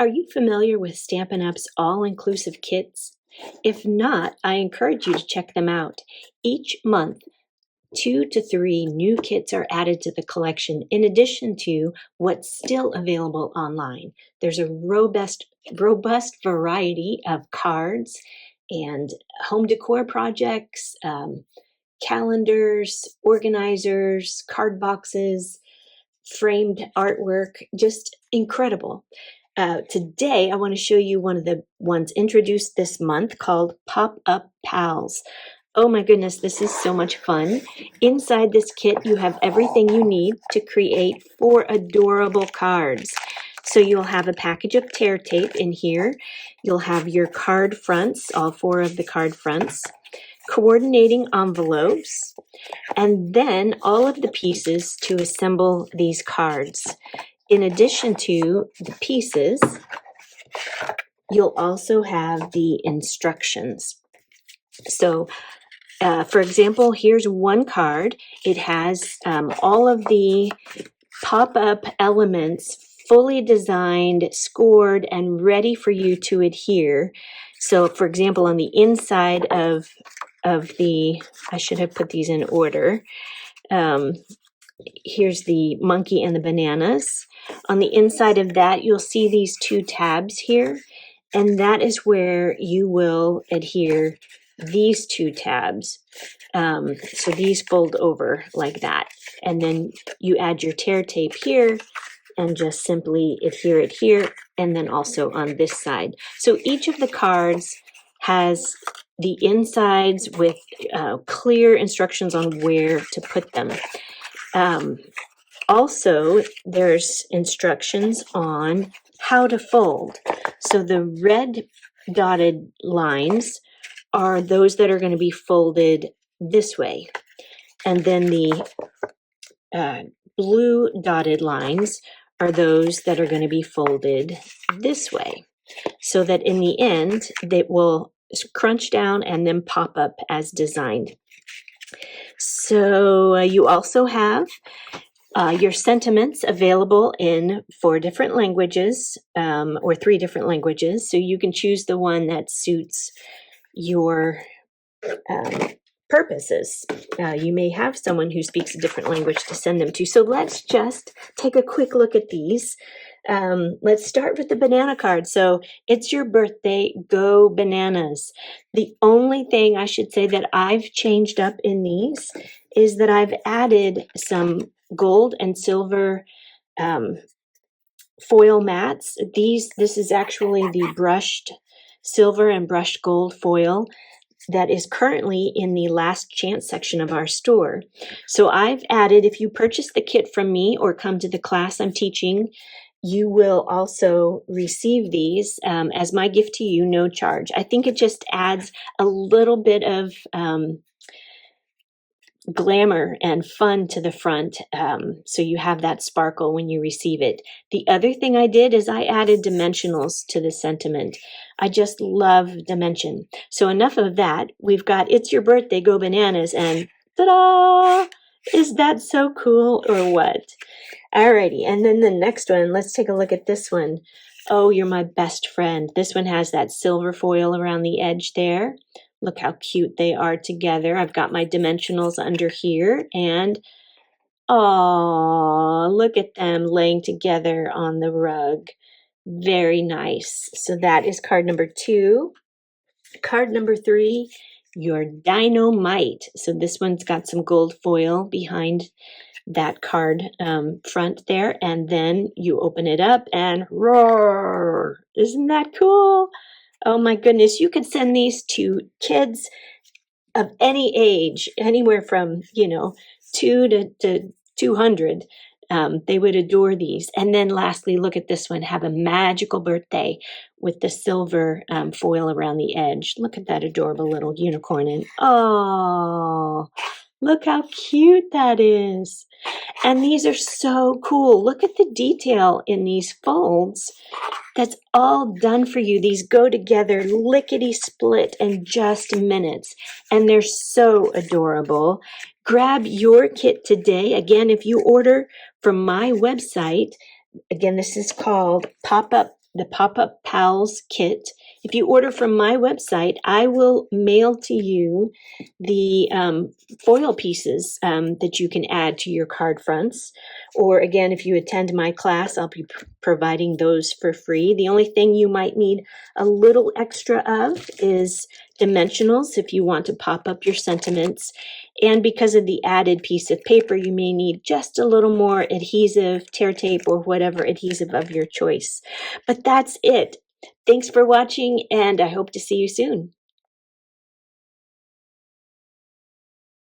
Are you familiar with Stampin' Up's all-inclusive kits? If not, I encourage you to check them out. Each month, 2 to 3 new kits are added to the collection in addition to what's still available online. There's a robust variety of cards and home decor projects, calendars, organizers, card boxes, framed artwork, just incredible. Today, I want to show you one of the ones introduced this month called Pop-Up Pals. Oh my goodness, this is so much fun. Inside this kit, you have everything you need to create 4 adorable cards. So you'll have a package of tear tape in here. You'll have your card fronts, all 4 of the card fronts, coordinating envelopes, and then all of the pieces to assemble these cards. In addition to the pieces, you'll also have the instructions. So, for example, here's one card. It has all of the pop-up elements fully designed, scored, and ready for you to adhere. So, for example, on the inside of the, I should have put these in order. Here's the monkey and the bananas. On the inside of that, you'll see these 2 tabs here, and that is where you will adhere these 2 tabs. So these fold over like that, and then you add your tear tape here and just simply adhere it here, and then also on this side. So each of the cards has the insides with clear instructions on where to put them. Also, there's instructions on how to fold. So the red dotted lines are those that are going to be folded this way. And then the blue dotted lines are those that are going to be folded this way. So that in the end, they will crunch down and then pop up as designed. So you also have your sentiments available in 4 different languages, or 3 different languages. So you can choose the one that suits your purposes. You may have someone who speaks a different language to send them to. So let's just take a quick look at these. Let's start with the banana card. So it's your birthday, go bananas. The only thing I should say that I've changed up in these is that I've added some gold and silver foil mats. This is actually the brushed silver and brushed gold foil that is currently in the last chance section of our store. So I've added, if you purchase the kit from me or come to the class I'm teaching, you will also receive these as my gift to you, no charge. I think it just adds a little bit of glamour and fun to the front, so you have that sparkle when you receive it. The other thing I did is I added dimensionals to the sentiment. I just love dimension. So enough of that. We've got It's Your Birthday, Go Bananas, and ta-da! Is that so cool or what? Alrighty, and then the next one, let's take a look at this one. Oh, You're My Best Friend. This one has that silver foil around the edge there. Look how cute they are together. I've got my dimensionals under here, and oh, look at them laying together on the rug. Very nice. So that is card number 2. Card number 3, Your Dynamite. So this one's got some gold foil behind that card front there, and then you open it up and roar. Isn't that cool? Oh my goodness, you could send these to kids of any age, anywhere from, 2 to 200. They would adore these. And then lastly, look at this one. Have a magical birthday with the silver foil around the edge. Look at that adorable little unicorn. And oh, look how cute that is. And these are so cool. Look at the detail in these folds. That's all done for you. These go together lickety split in just minutes. And they're so adorable. Grab your kit today. Again, if you order from my website, again, this is called Pop-Up the Pop-Up Pals kit. If you order from my website, I will mail to you the foil pieces that you can add to your card fronts. Or again, if you attend my class, I'll be providing those for free. The only thing you might need a little extra of is dimensionals if you want to pop up your sentiments. And because of the added piece of paper, you may need just a little more adhesive, tear tape, or whatever adhesive of your choice. But that's it. Thanks for watching, and I hope to see you soon.